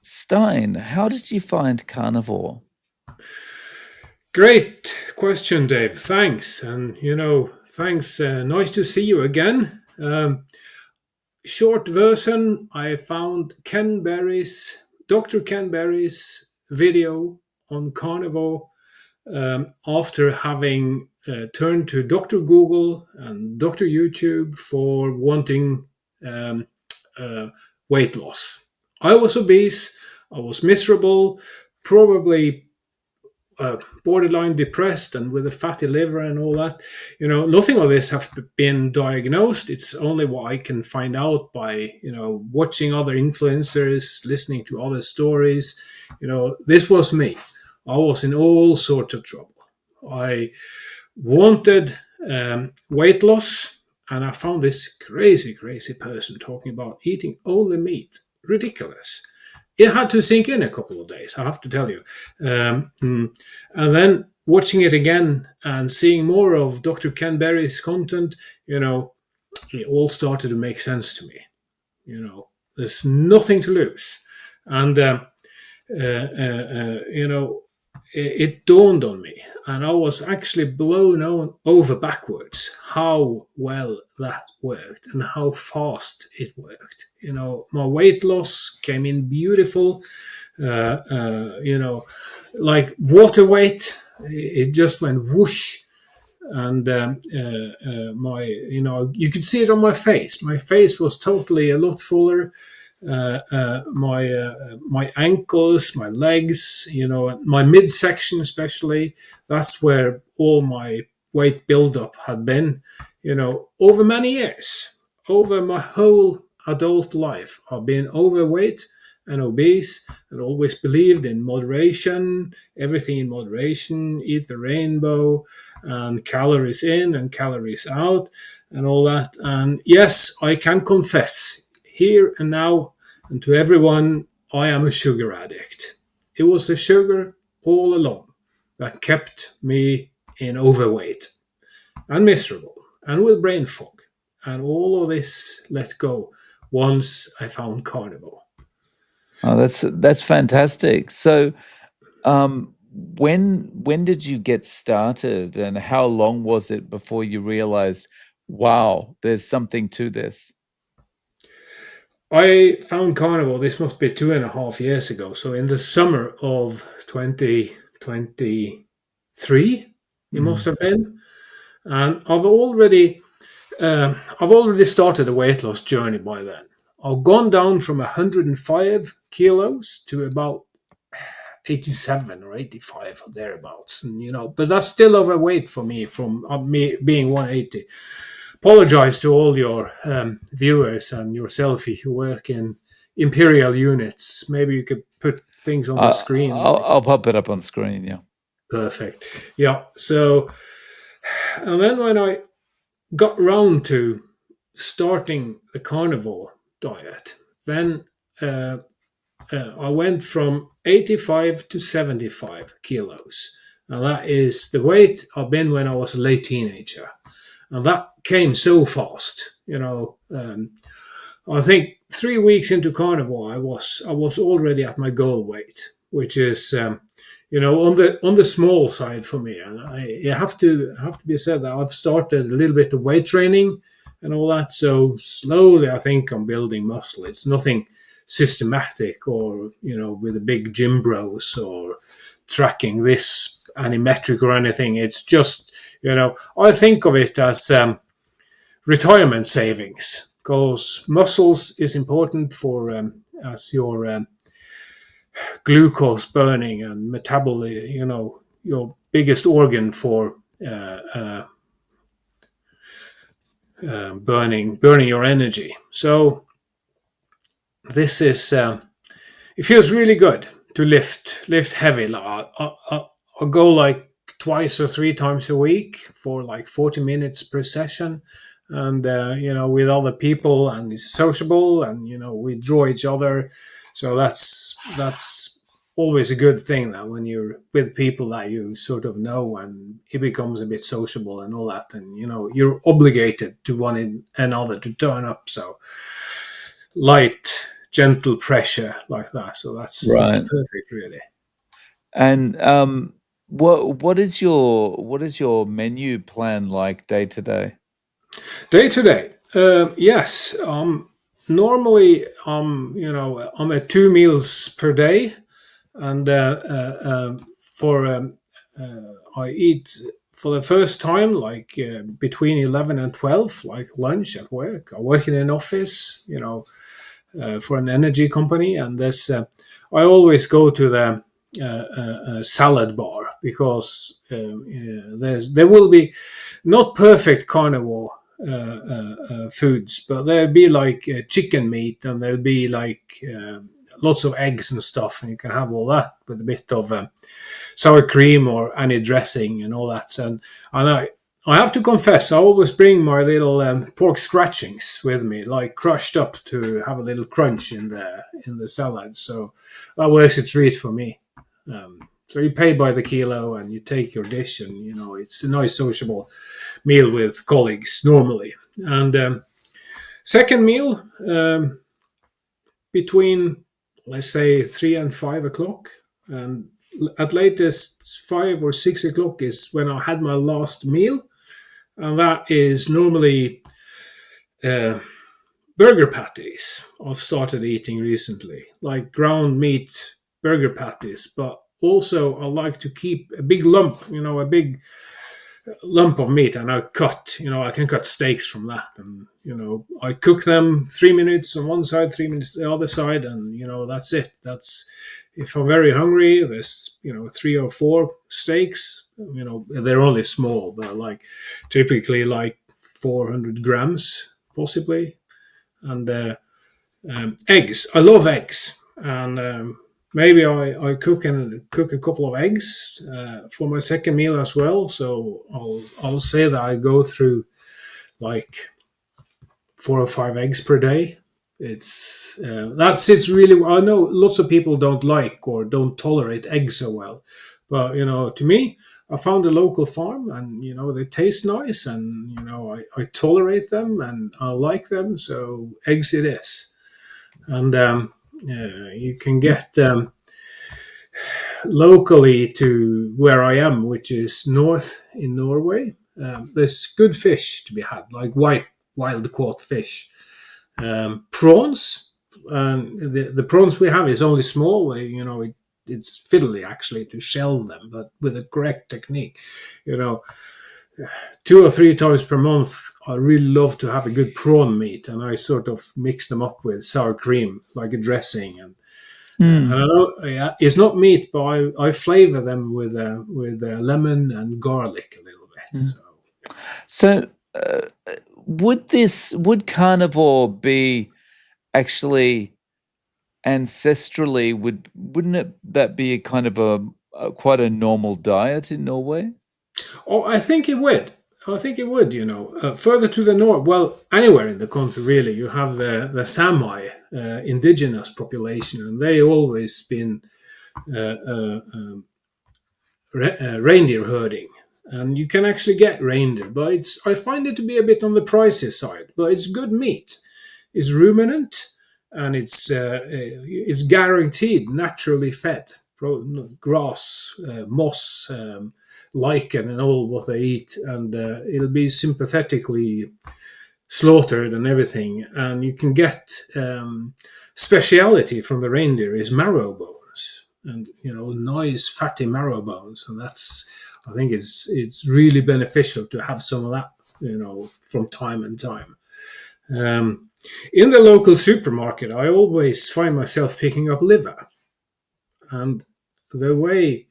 Stein, how did you find carnivore? Great question, Dave. Thanks. And, thanks. Nice to see you again. Short version, I found Dr. Ken Berry's video on carnivore after having turned to Dr. Google and Dr. YouTube for wanting um, uh, weight loss. I was obese, I was miserable, probably borderline depressed and with a fatty liver and all that. Nothing of this have been diagnosed. It's only what I can find out by watching other influencers, listening to other stories. This was me. I was in all sorts of trouble. I wanted weight loss, and I found this crazy person talking about eating only meat. Ridiculous. It had to sink in a couple of days, I have to tell you. And then watching it again and seeing more of Dr. Ken Berry's content, it all started to make sense to me. There's nothing to lose. And, it dawned on me, and I was actually blown over backwards how well that worked and how fast it worked. My weight loss came in beautiful, like water weight. It just went whoosh, and you could see it on my face. My face was totally a lot fuller. My ankles, my legs, my midsection especially. That's where all my weight buildup had been, over many years, over my whole adult life. I've been overweight and obese, and always believed in moderation, everything in moderation, eat the rainbow, and calories in and calories out, and all that. And yes, I can confess here and now, and to everyone, I am a sugar addict. It was the sugar all along that kept me in overweight and miserable and with brain fog. And all of this let go once I found carnivore. Oh, that's fantastic. So, when did you get started, and how long was it before you realized, wow, there's something to this? I found carnivore, this must be 2.5 years ago. So in the summer of 2023, it must Mm. have been. And I've already started a weight loss journey by then. I've gone down from 105 kilos to about 87 or 85 or thereabouts, and but that's still overweight for me from me being 180. Apologize to all your viewers and yourself who work in imperial units. Maybe you could put things on the screen. I'll pop it up on screen. Yeah. Perfect. Yeah. So, and then when I got round to starting the carnivore diet, then I went from 85 to 75 kilos. And that is the weight I've been when I was a late teenager. And that came so fast. I think 3 weeks into carnivore, I was already at my goal weight, which is on the small side for me. And I have to be said that I've started a little bit of weight training and all that. So slowly, I think I'm building muscle. It's nothing systematic or with a big gym bros or tracking this animetric or anything. It's just I think of it as retirement savings, because muscles is important for as your glucose burning and metabolism, your biggest organ for burning your energy. So this is it feels really good to lift heavy. I'll go like twice or three times a week for like 40 minutes per session, and with other people, and it's sociable, and we draw each other. So that's always a good thing, that when you're with people that you sort of know, and it becomes a bit sociable and all that, and you're obligated to one another to turn up. So light gentle pressure like that. So that's Right. perfect, really. And what is your menu plan like day to day? Day to day, yes. Normally, I'm at 2 meals per day, and for I eat for the first time like between 11 and 12, like lunch at work. I work in an office, for an energy company, and this I always go to the salad bar because there will be not perfect carnivore foods, but there'll be like chicken meat, and there'll be like lots of eggs and stuff, and you can have all that with a bit of sour cream or any dressing and all that. And I have to confess, I always bring my little pork scratchings with me, like crushed up to have a little crunch in the salad. So that works a treat for me. So you pay by the kilo and you take your dish, and it's a nice sociable meal with colleagues normally. And second meal between, let's say, 3 and 5 o'clock, and at latest 5 or 6 o'clock is when I had my last meal, and that is normally uh, burger patties. I've started eating recently, like ground meat burger patties, but also I like to keep a big lump, a big lump of meat, and I can cut steaks from that, and I cook them 3 minutes on one side, 3 minutes the other side, and that's it. That's if I'm very hungry. There's 3 or 4 steaks. They're only small, but like typically like 400 grams possibly, and eggs. I love eggs, and maybe I cook a couple of eggs for my second meal as well. So I'll say that I go through like 4 or 5 eggs per day. It's that sits really well. I know lots of people don't like or don't tolerate eggs so well, but to me, I found a local farm, and they taste nice, and I tolerate them and I like them. So eggs it is, and you can get locally to where I am, which is north in Norway. There's good fish to be had, like white wild caught fish, prawns. The prawns we have is only small. It's fiddly actually to shell them, but with the correct technique, you know, 2 or 3 times per month, I really love to have a good prawn meat, and I sort of mix them up with sour cream, like a dressing. And I Hmm. know, yeah, it's not meat, but I flavor them with lemon and garlic a little bit. Hmm. So So, would carnivore be actually ancestrally wouldn't that be a kind of a quite a normal diet in Norway? oh, I think it would. I think it would. Further to the north, well, anywhere in the country, really, you have the Sami indigenous population, and they always been reindeer herding, and you can actually get reindeer, but I find it to be a bit on the pricey side. But it's good meat. It's ruminant, and it's guaranteed naturally fed grass, moss, lichen, and all what they eat, and it'll be sympathetically slaughtered and everything. And you can get speciality from the reindeer is marrow bones, and nice fatty marrow bones, and that's I think it's really beneficial to have some of that from time and time. Um, in the local supermarket, I always find myself picking up liver, and the way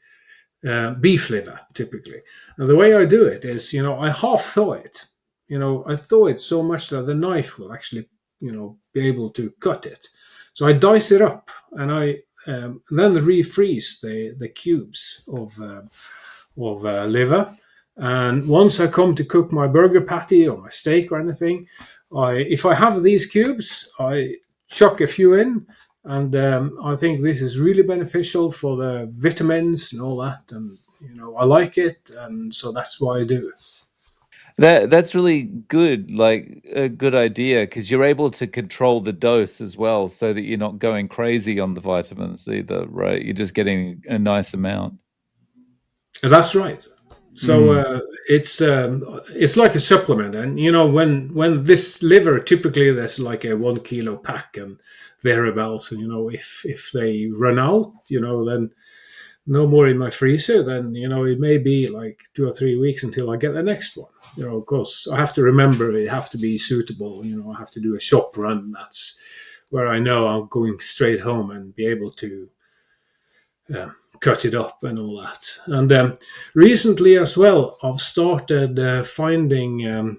beef liver typically, and the way I do it is, I half thaw it. I thaw it so much that the knife will actually, be able to cut it. So I dice it up, and I then refreeze the cubes of liver. And once I come to cook my burger patty or my steak or anything, if I have these cubes, I chuck a few in, and I think this is really beneficial for the vitamins and all that. And I like it, and so that's why I do. That's really good, like a good idea, because you're able to control the dose as well, so that you're not going crazy on the vitamins either, right? You're just getting a nice amount. That's right. So Mm. it's like a supplement, and when this liver typically there's like a 1 kilo pack and thereabouts, and if they run out, then no more in my freezer, then it may be like 2 or 3 weeks until I get the next one. Of course, I have to remember it have to be suitable. I have to do a shop run. That's where I know I'm going straight home and be able to cut it up and all that. And recently as well, I've started finding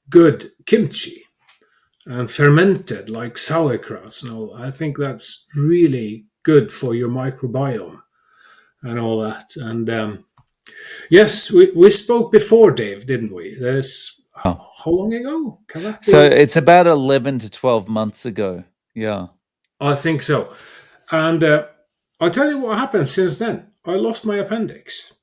good kimchi and fermented like sauerkraut and all. I think that's really good for your microbiome and all that. And yes, we spoke before, Dave, didn't we? There's Oh. how long ago? Can that So be? it's about 11 to 12 months ago. Yeah. I think so. And I'll tell you what happened since then. I lost my appendix.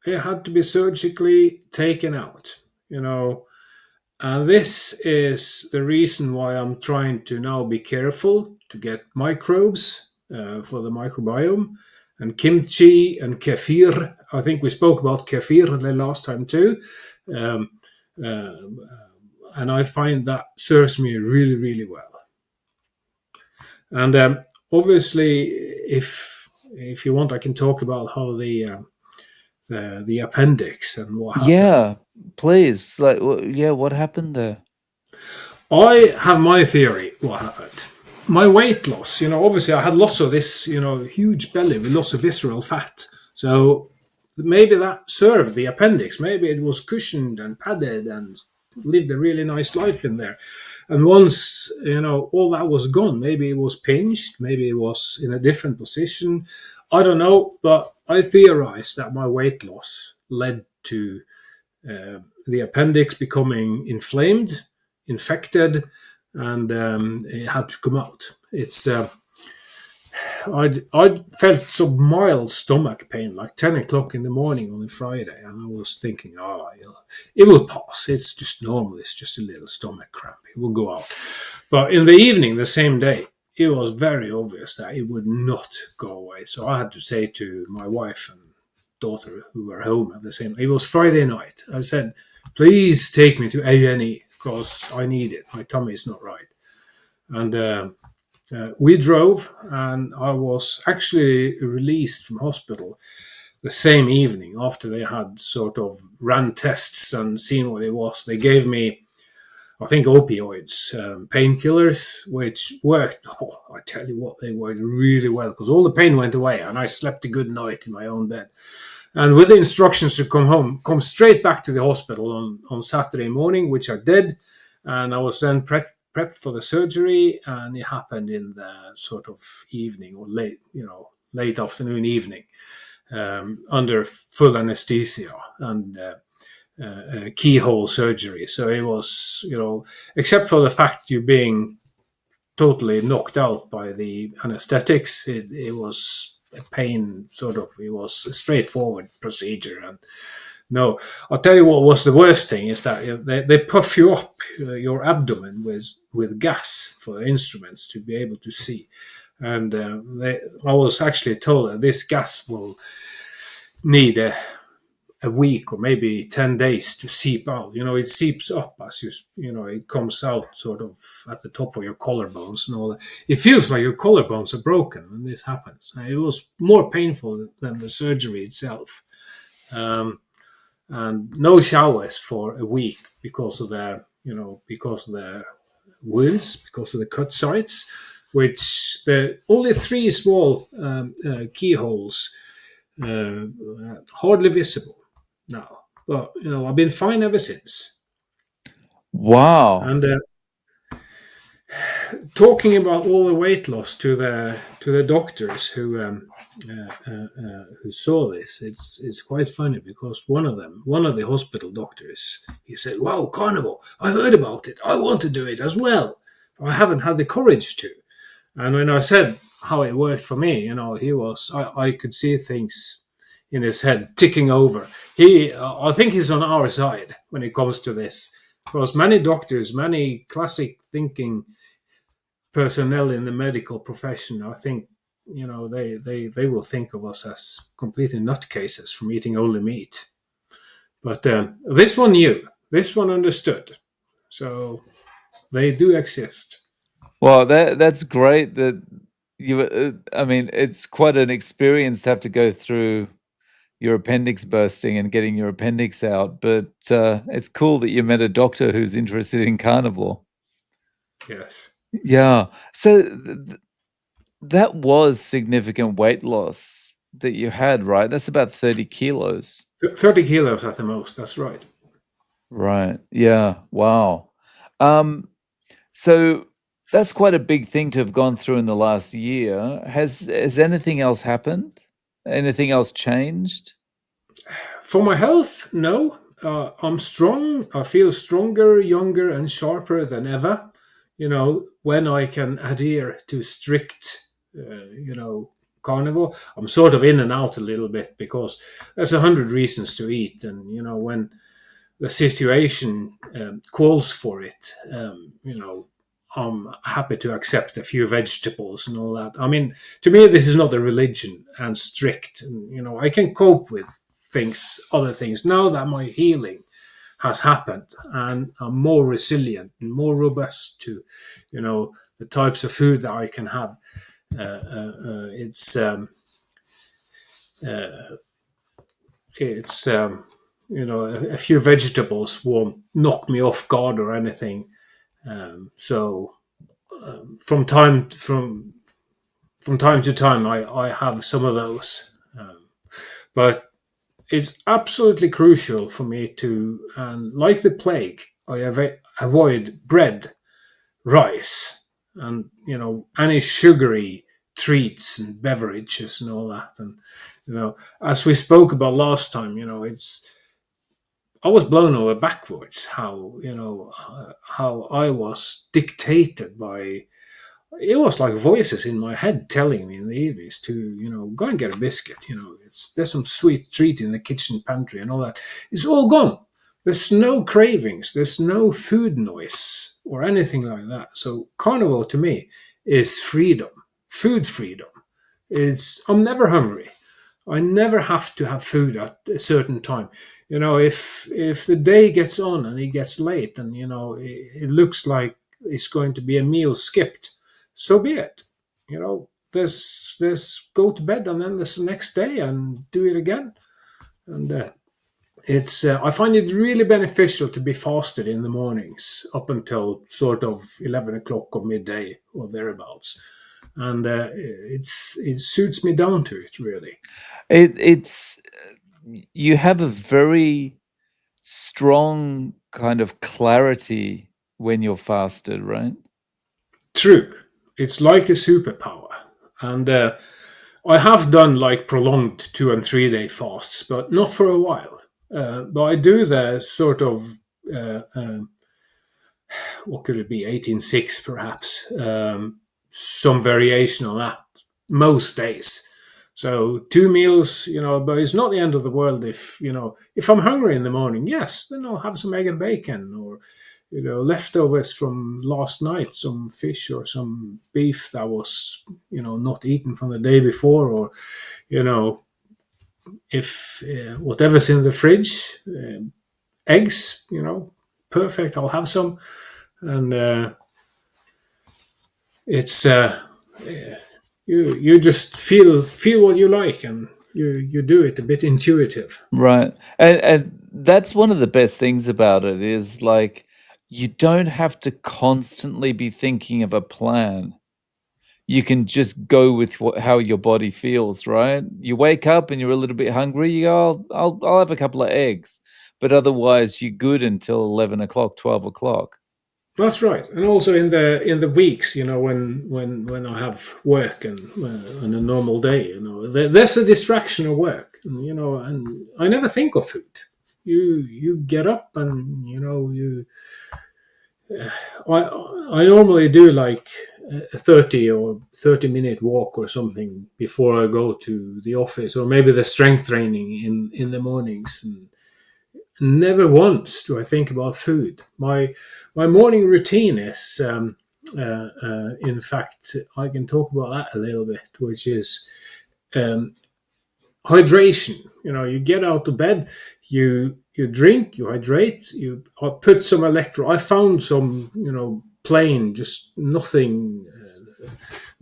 It had to be surgically taken out, and this is the reason why I'm trying to now be careful to get microbes for the microbiome. And kimchi and kefir. I think we spoke about kefir the last time too. Um, uh, and I find that serves me really, really well. And obviously, if you want, I can talk about how the appendix and what happened. Yeah, please. Like, yeah, what happened there? I have my theory what happened. My weight loss, obviously I had lots of this, huge belly with lots of visceral fat. So maybe that served the appendix. Maybe it was cushioned and padded and lived a really nice life in there. And once, all that was gone, maybe it was pinched, maybe it was in a different position. I don't know, but I theorized that my weight loss led to the appendix becoming inflamed, infected, and it had to come out. I felt some mild stomach pain, like 10 o'clock in the morning on a Friday, and I was thinking, oh, it will pass. It's just normal. It's just a little stomach cramp. It will go out. But in the evening, the same day, it was very obvious that it would not go away. So I had to say to my wife and daughter who were home at the same. It was Friday night. I said, "Please take me to A&E because I need it. My tummy is not right." And we drove, and I was actually released from hospital the same evening after they had sort of ran tests and seen what it was. They gave me, I think, opioids, painkillers, which worked. Oh, I tell you what, they worked really well because all the pain went away, and I slept a good night in my own bed. And with the instructions to come straight back to the hospital on Saturday morning, which I did. And I was then prepped for the surgery, and it happened in the sort of evening or late afternoon, evening, under full anesthesia and keyhole surgery. So it was, except for the fact you being totally knocked out by the anesthetics, it was a pain sort of. It was a straightforward procedure, and no, I'll tell you what was the worst thing is that they puff you up your abdomen with gas for the instruments to be able to see. And I was actually told that this gas will need a week or maybe 10 days to seep out. It seeps up as it comes out sort of at the top of your collarbones and all that. It feels like your collarbones are broken when this happens. It was more painful than the surgery itself. And no showers for a week because of the wounds, because of the cut sites, which the only three small keyholes, uh, hardly visible now. But I've been fine ever since. Wow. And talking about all the weight loss to the doctors who saw this, it's quite funny because one of the hospital doctors, he said, "Wow, carnivore! I heard about it. I want to do it as well. I haven't had the courage to." And when I said how it worked for me, he was I could see things in his head ticking over. I think he's on our side when it comes to this, because many doctors, many classic thinking personnel in the medical profession, I think, they will think of us as completely nutcases from eating only meat. But this one knew, this one understood, so they do exist. Well, that's great that you. I mean, it's quite an experience to have to go through your appendix bursting and getting your appendix out. But it's cool that you met a doctor who's interested in carnivore. Yes. Yeah. So that was significant weight loss that you had, right? That's about 30 kilos. 30 kilos at the most, that's right. Right. Yeah. Wow. Um, so that's quite a big thing to have gone through in the last year. Has anything else happened? Anything else changed? For my health, no. I'm strong. I feel stronger, younger, and sharper than ever. When I can adhere to strict, carnivore. I'm sort of in and out a little bit because there's 100 reasons to eat, and when the situation calls for it, I'm happy to accept a few vegetables and all that. I mean, to me, this is not a religion and strict. And, I can cope with other things, now that my healing has happened, and I'm more resilient and more robust to, the types of food that I can have. It's it's a few vegetables won't knock me off guard or anything. So from time to time, I have some of those, but it's absolutely crucial for me to, and like the plague, I avoid bread, rice, and any sugary treats and beverages and all that. And as we spoke about last time, it's I was blown over backwards how how I was dictated by. It was like voices in my head telling me in the evenings to go and get a biscuit. There's some sweet treat in the kitchen pantry and all that. It's all gone. There's no cravings. There's no food noise or anything like that. So carnivore to me is freedom, food freedom. I'm never hungry. I never have to have food at a certain time. If the day gets on and it gets late, and it looks like it's going to be a meal skipped, so be it. There's go to bed, and then there's the next day and do it again. And it's I find it really beneficial to be fasted in the mornings up until sort of 11 o'clock or midday or thereabouts, and it suits me down to it really. It's you have a very strong kind of clarity when you're fasted, right? True, it's like a superpower, and I have done like prolonged 2 and 3 day fasts, but not for a while. But I do the sort of what could it be, 18-6 perhaps, some variation on that most days. So 2 meals, but it's not the end of the world if I'm hungry in the morning. Yes, then I'll have some egg and bacon, or leftovers from last night, some fish or some beef that was not eaten from the day before, or you know if whatever's in the fridge, eggs, perfect. I'll have some, and it's you just feel what you like, and you do it a bit intuitive. Right. And that's one of the best things about it is like you don't have to constantly be thinking of a plan. You can just go with how your body feels, right? You wake up and you're a little bit hungry, you go, I'll have a couple of eggs. But otherwise you're good until 11 o'clock, 12 o'clock. That's right, and also in the weeks, when I have work and on a normal day, there's a distraction of work, and I never think of food. You get up, and I normally do like a 30 minute walk or something before I go to the office, or maybe the strength training in the mornings. And never once do I think about food. My morning routine is, in fact, I can talk about that a little bit, which is um, hydration. You get out of bed, you drink, you hydrate, you put some electro. I found some, plain, just nothing,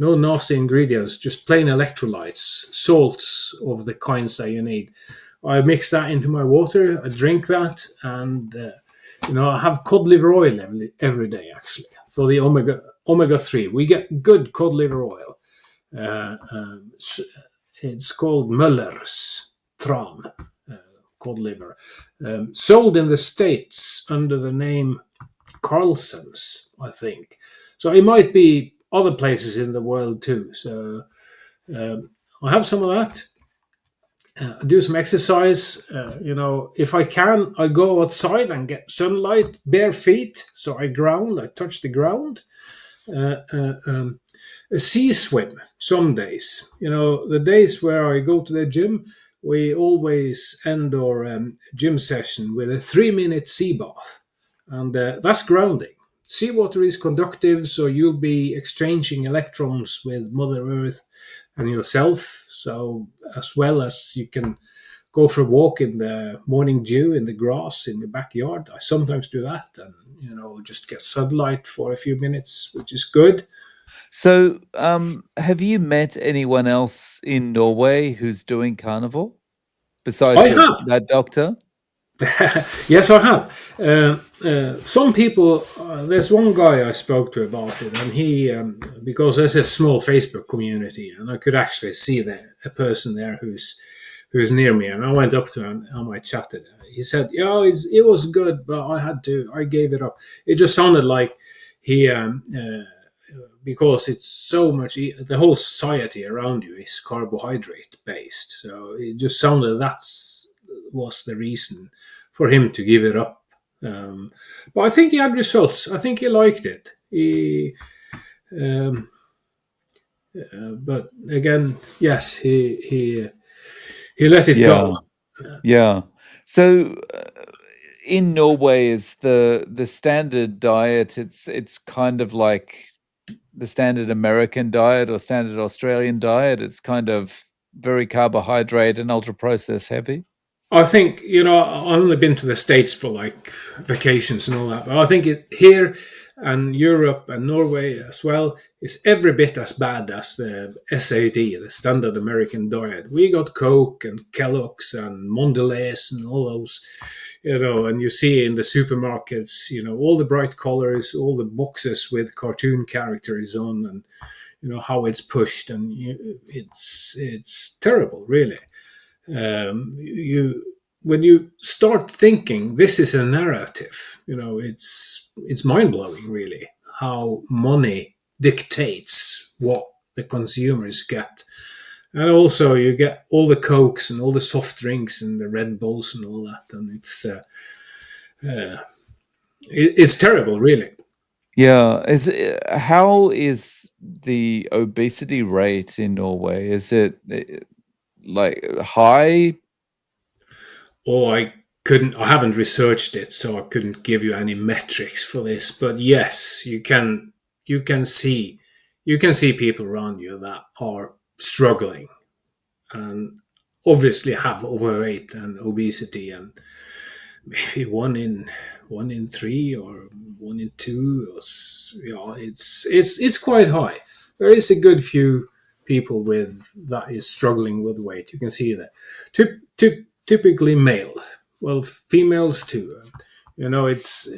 no nasty ingredients, just plain electrolytes, salts of the kinds that you need. I mix that into my water. I drink that, and I have cod liver oil every day actually for the omega 3. We get good cod liver oil. Uh, um, it's called Muller's Tran cod liver, sold in the States under the name Carlson's, I think. So it might be other places in the world too. So I have some of that. I do some exercise. If I can, I go outside and get sunlight, bare feet. So I touch the ground. Uh, uh, um, a sea swim some days. The days where I go to the gym, we always end our gym session with a 3-minute sea bath. And that's grounding. Seawater is conductive, so you'll be exchanging electrons with Mother Earth and yourself. So, as well as you can go for a walk in the morning dew in the grass in the backyard. I sometimes do that, and just get sunlight for a few minutes, which is good. So, have you met anyone else in Norway who's doing carnivore besides I your have. that doctor? Yes, I have. Some people, there's one guy I spoke to about it, and he, because there's a small Facebook community, and I could actually see a person there who's near me, and I went up to him and I chatted. He said, "Yeah, it was good, but I gave it up." It just sounded like he, because it's so much, the whole society around you is carbohydrate based, so it just sounded was the reason for him to give it up. But I think he had results. I think he liked it. Um, but again, yes, he let it Yeah, go. yeah. So, in Norway, is the standard diet? It's kind of like the standard American diet or standard Australian diet. It's kind of very carbohydrate and ultra processed heavy. I think I've only been to the States for like vacations and all that, but I think here and Europe and Norway as well is every bit as bad as the SAD, the standard American diet. We got Coke and Kellogg's and Mondelez and all those, and you see in the supermarkets, all the bright colors, all the boxes with cartoon characters on, and how it's pushed, and it's terrible, really. You When you start thinking this is a narrative, it's mind-blowing, really, how money dictates what the consumers get. And also you get all the Cokes and all the soft drinks and the Red Bulls and all that, and uh, it's terrible, really. Yeah. How is the obesity rate in Norway? Is it like high? Oh, I haven't researched it, so I couldn't give you any metrics for this. But yes, you can see people around you that are struggling and obviously have overweight and obesity, and maybe one in three or 1 in 2. Yeah, it's quite high. There is a good few people with that is struggling with weight. You can see that. Typically male. Well, females too. It's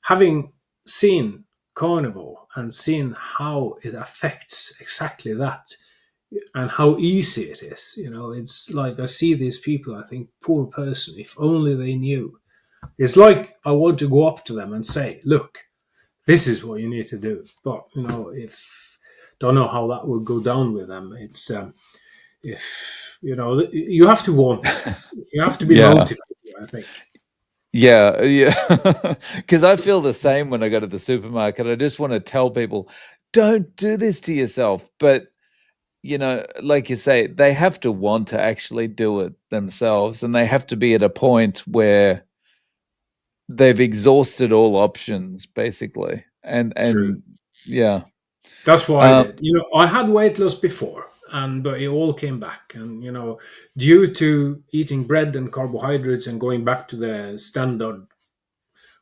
having seen carnivore and seen how it affects exactly that and how easy it is. It's like I see these people, I think, poor person, if only they knew. It's like I want to go up to them and say, look, this is what you need to do. But, if don't know how that would go down with them. It's if you have to want it, you have to be Yeah. motivated, I think. Yeah, yeah. Because I feel the same when I go to the supermarket. I just wanna tell people, don't do this to yourself. But, like you say, they have to want to actually do it themselves, and they have to be at a point where they've exhausted all options, basically. True. And yeah. That's what I Um, did. I had weight loss before, but it all came back. And due to eating bread and carbohydrates and going back to the standard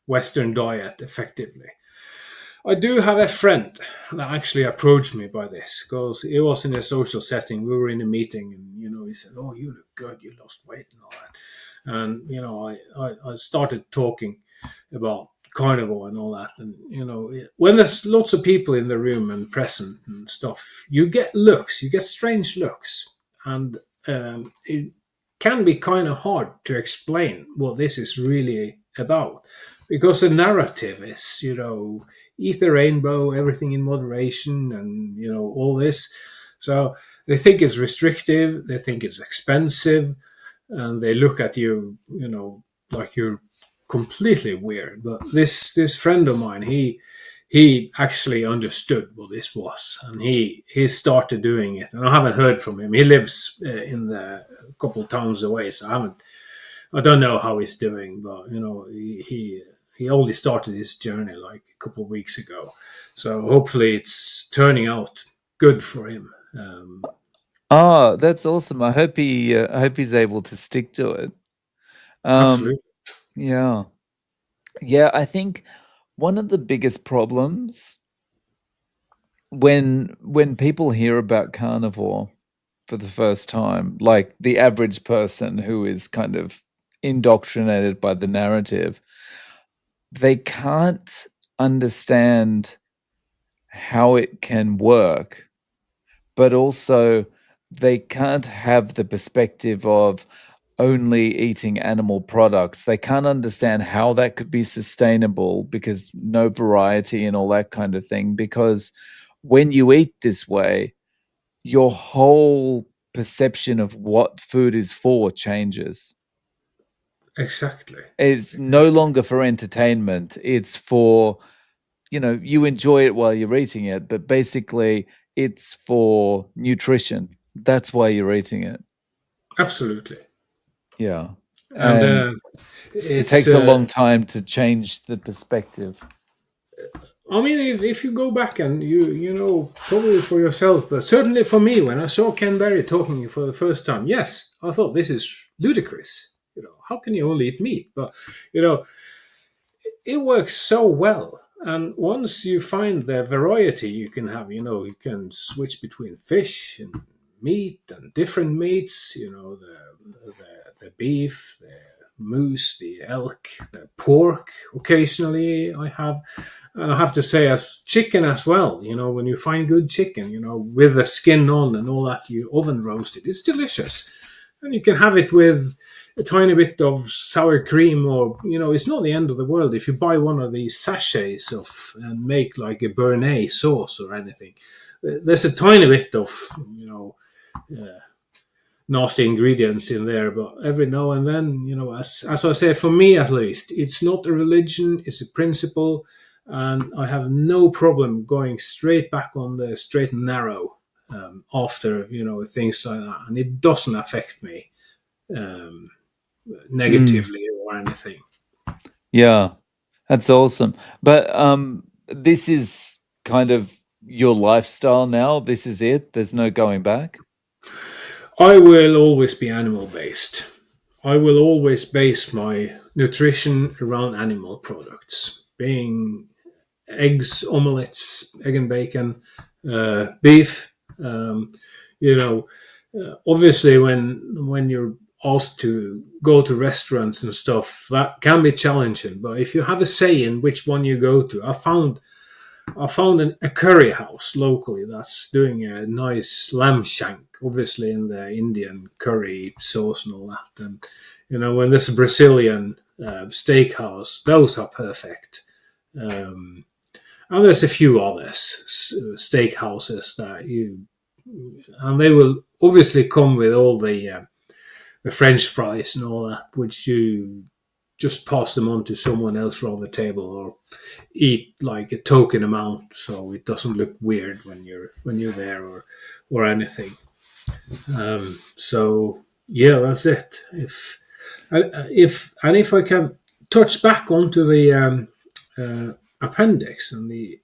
Western diet, effectively, I do have a friend that actually approached me by this because it was in a social setting. We were in a meeting, and he said, "Oh, you look good. You lost weight and all that." And I started talking about carnivore and all that. And when there's lots of people in the room and present and stuff, you get looks. You get strange looks, and it can be kind of hard to explain what this is really about because the narrative is eat the rainbow, everything in moderation, and all this. So they think it's restrictive, they think it's expensive, and they look at you, like you're completely weird. But this friend of mine, he actually understood what this was, and he started doing it. And I haven't heard from him. He lives in the couple towns away, so I don't know how he's doing. But he only started his journey like a couple of weeks ago, so hopefully it's turning out good for him. oh, that's awesome. I hope he's able to stick to it. Um, Absolutely. yeah. Yeah, I think one of the biggest problems when people hear about carnivore for the first time, like the average person who is kind of indoctrinated by the narrative, they can't understand how it can work, but also they can't have the perspective of only eating animal products. They can't understand how that could be sustainable because no variety and all that kind of thing. Because when you eat this way, your whole perception of what food is for changes. Exactly. It's no longer for entertainment. It's for, you enjoy it while you're eating it, but basically it's for nutrition. That's why you're eating it. Absolutely. Yeah. And And it it's takes a long time to change the perspective. I mean, if you go back and probably for yourself, but certainly for me, when I saw Ken Berry talking for the first time, yes, I thought this is ludicrous. How can you only eat meat? But you know, it works so well. And once you find the variety you can have, you can switch between fish and meat and different meats. The beef, the moose, the elk, the pork. Occasionally, I have, and I have to say, as chicken as well. When you find good chicken, with the skin on and all that, you oven roast it. It's delicious, and you can have it with a tiny bit of sour cream, or it's not the end of the world if you buy one of these sachets of and make like a béarnaise sauce or anything. There's a tiny bit of uh, nasty ingredients in there, but every now and then, as I say, for me at least, it's not a religion, it's a principle, and I have no problem going straight back on the straight and narrow after things like that, and it doesn't affect me um, Mm, negatively or anything. yeah, that's awesome. But this is kind of your lifestyle now. This is it. There's no going back. I will always be animal based. I will always base my nutrition around animal products, being eggs, omelets, egg and bacon, beef. You know, Obviously, when you're asked to go to restaurants and stuff, that can be challenging. But if you have a say in which one you go to, I found a curry house locally that's doing a nice lamb shank, obviously in the Indian curry sauce and all that. And when there's a Brazilian steakhouse, those are perfect. Um, and there's a few others, steakhouses and they will obviously come with all the French fries and all that, which you just pass them on to someone else around the table, or eat like a token amount so it doesn't look weird when you're there, or anything. So yeah, that's it. If I can touch back onto the appendix and the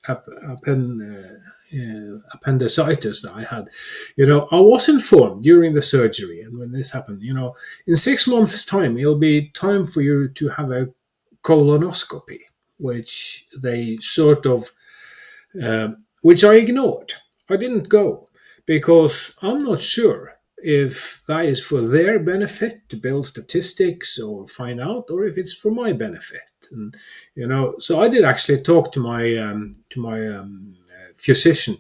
appendicitis that I had, I was informed during the surgery and when this happened, in 6 months' time, it'll be time for you to have a colonoscopy, which they sort of, which I ignored. I didn't go because I'm not sure if that is for their benefit to build statistics or find out, or if it's for my benefit. And so I did actually talk to my physician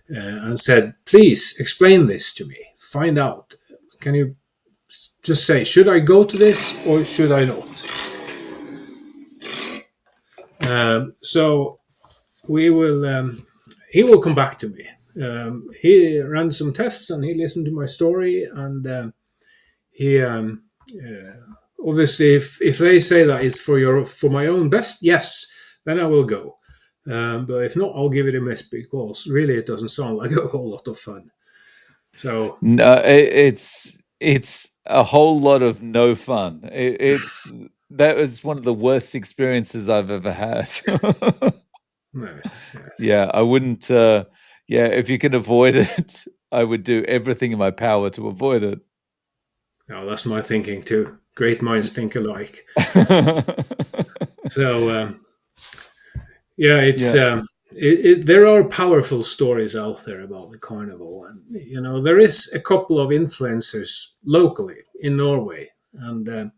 and said, please explain this to me. Find out. Can you just say, should I go to this or should I not? So we will. He will come back to me. He ran some tests and he listened to my story, and he obviously, if they say that it's for my own best, yes, then I will go. But if not, I'll give it a miss because really it doesn't sound like a whole lot of fun. So No, it's a whole lot of no fun. That was one of the worst experiences I've ever had. yes. Yeah, I wouldn't. Yeah, if you can avoid it, I would do everything in my power to avoid it. No, that's my thinking too. Great minds think alike. So yeah, it's Yeah. there are powerful stories out there about the carnival, and there is a couple of influencers locally in Norway, and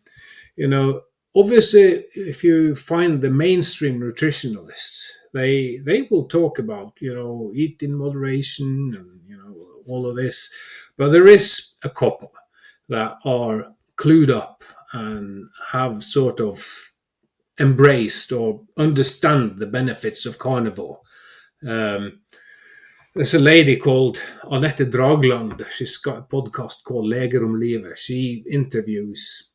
obviously, if you find the mainstream nutritionalists, they will talk about eat in moderation and all of this, but there is a couple that are clued up and have sort of embraced or understand the benefits of carnivore. Um, there's a lady called Anette Dragland. She's got a podcast called Leger om livet. She interviews.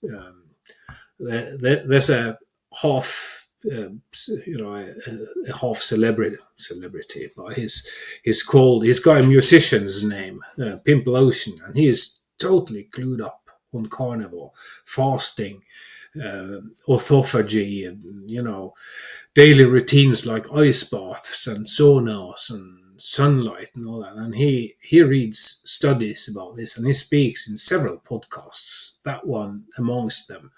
There's a half, a half celebrity, but he's called. He's got a musician's name, Pimple Ocean, and he is totally clued up on carnivore, fasting, autophagy, and daily routines like ice baths and saunas and sunlight and all that. And he reads studies about this, and he speaks in several podcasts. That one amongst them.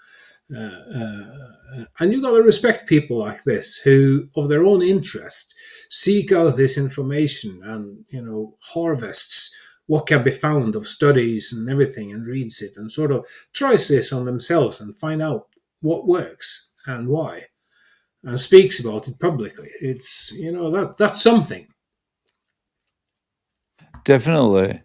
And you got to respect people like this who, of their own interest, seek out this information and harvests what can be found of studies and everything, and reads it and sort of tries this on themselves and find out what works and why, and speaks about it publicly. It's that's something. Definitely.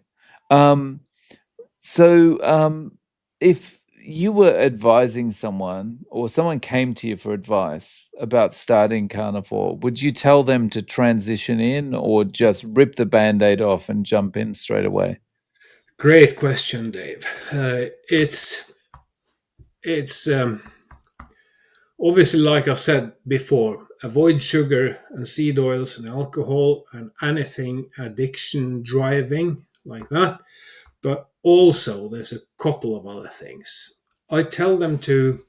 So, if you were advising someone or someone came to you for advice about starting carnivore, would you tell them to transition in or just rip the band-aid off and jump in straight away? Great question, Dave. It's obviously, like I said before, avoid sugar and seed oils and alcohol and anything addiction driving like that. But also, there's a couple of other things. I tell them to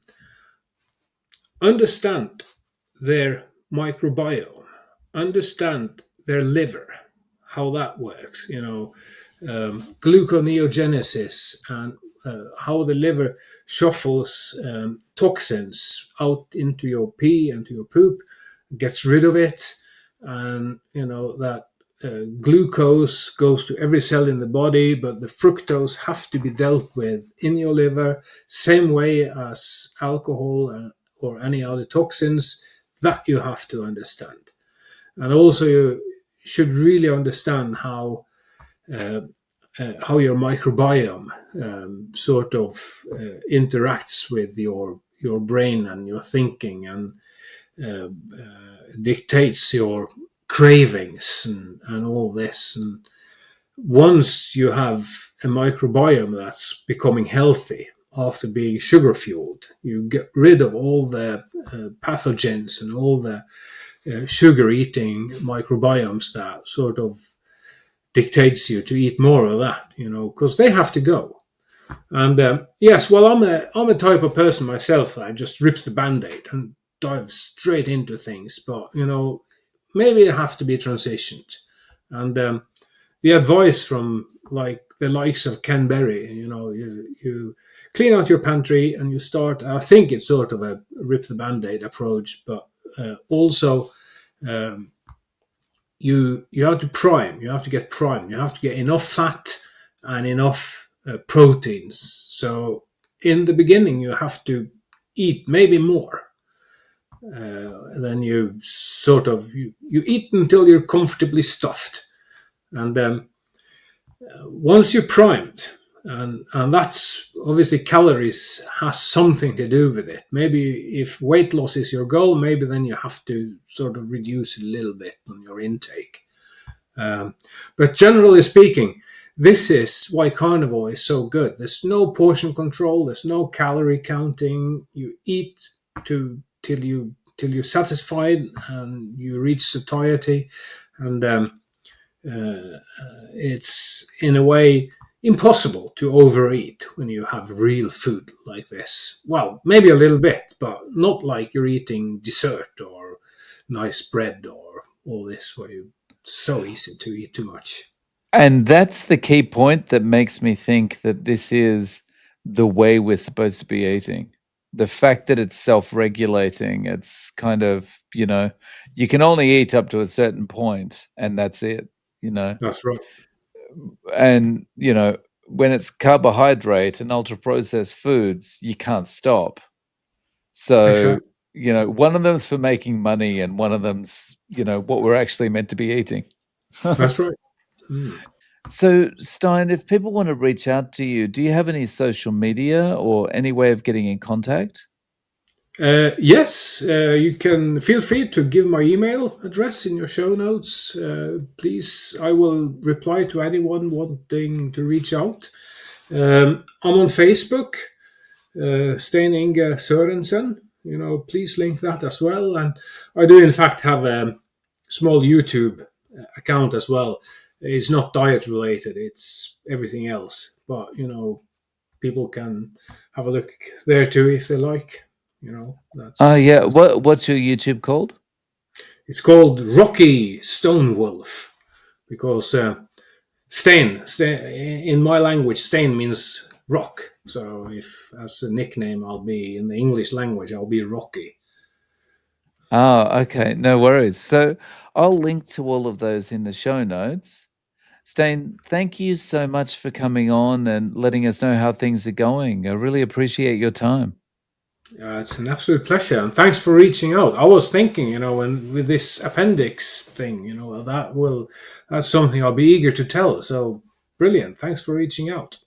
understand their microbiome, understand their liver, how that works, gluconeogenesis, and how the liver shuffles toxins out into your pee and to your poop, gets rid of it, and that glucose goes to every cell in the body, but the fructose have to be dealt with in your liver, same way as alcohol or any other toxins. That you have to understand. And also, you should really understand how your microbiome sort of interacts with your brain and your thinking, and dictates your cravings and all this. And once you have a microbiome that's becoming healthy, after being sugar fueled. You get rid of all the pathogens and all the sugar eating microbiomes that sort of dictates you to eat more of that, because they have to go. And yes, well, I'm a type of person myself that just rips the band-aid and dives straight into things. But maybe it have to be transitioned. And the advice from like the likes of Ken Berry, you clean out your pantry and you start. I think it's sort of a rip the band-aid approach, but also um, you have to prime. You have to get primed. You have to get enough fat and enough proteins. So in the beginning, you have to eat maybe more. Then you sort of you eat until you're comfortably stuffed, and once you're primed, and that's obviously calories has something to do with it. Maybe if weight loss is your goal, maybe then you have to sort of reduce a little bit on your intake. But generally speaking, this is why carnivore is so good. There's no portion control. There's no calorie counting. You eat till you're satisfied and you reach satiety, and it's in a way impossible to overeat when you have real food like this. Well, maybe a little bit, but not like you're eating dessert or nice bread or all this where you so easy to eat too much. And that's the key point that makes me think that this is the way we're supposed to be eating. The fact that it's self-regulating, it's kind of, you can only eat up to a certain point and that's it, you know. That's right. And, when it's carbohydrate and ultra-processed foods, you can't stop. So, Exactly. one of them's for making money and one of them's, what we're actually meant to be eating. That's right. Mm. So, Stein, if people want to reach out to you, do you have any social media or any way of getting in contact? Yes, you can feel free to give my email address in your show notes. Please, I will reply to anyone wanting to reach out. I'm on Facebook, Stein Inge Sørensen. Please link that as well. And I do, in fact, have a small YouTube account as well. It's not diet related; it's everything else. But people can have a look there too if they like. Oh, That's yeah. What's your YouTube called? it's called Rocky Stone Wolf because Stein in my language, Stein means rock. So if as a nickname, I'll be in the English language, I'll be Rocky. Oh, okay. No worries. So I'll link to all of those in the show notes. Stein, thank you so much for coming on and letting us know how things are going. I really appreciate your time. It's an absolute pleasure, and thanks for reaching out. I was thinking, when with this appendix thing, that's something I'll be eager to tell. So brilliant! Thanks for reaching out.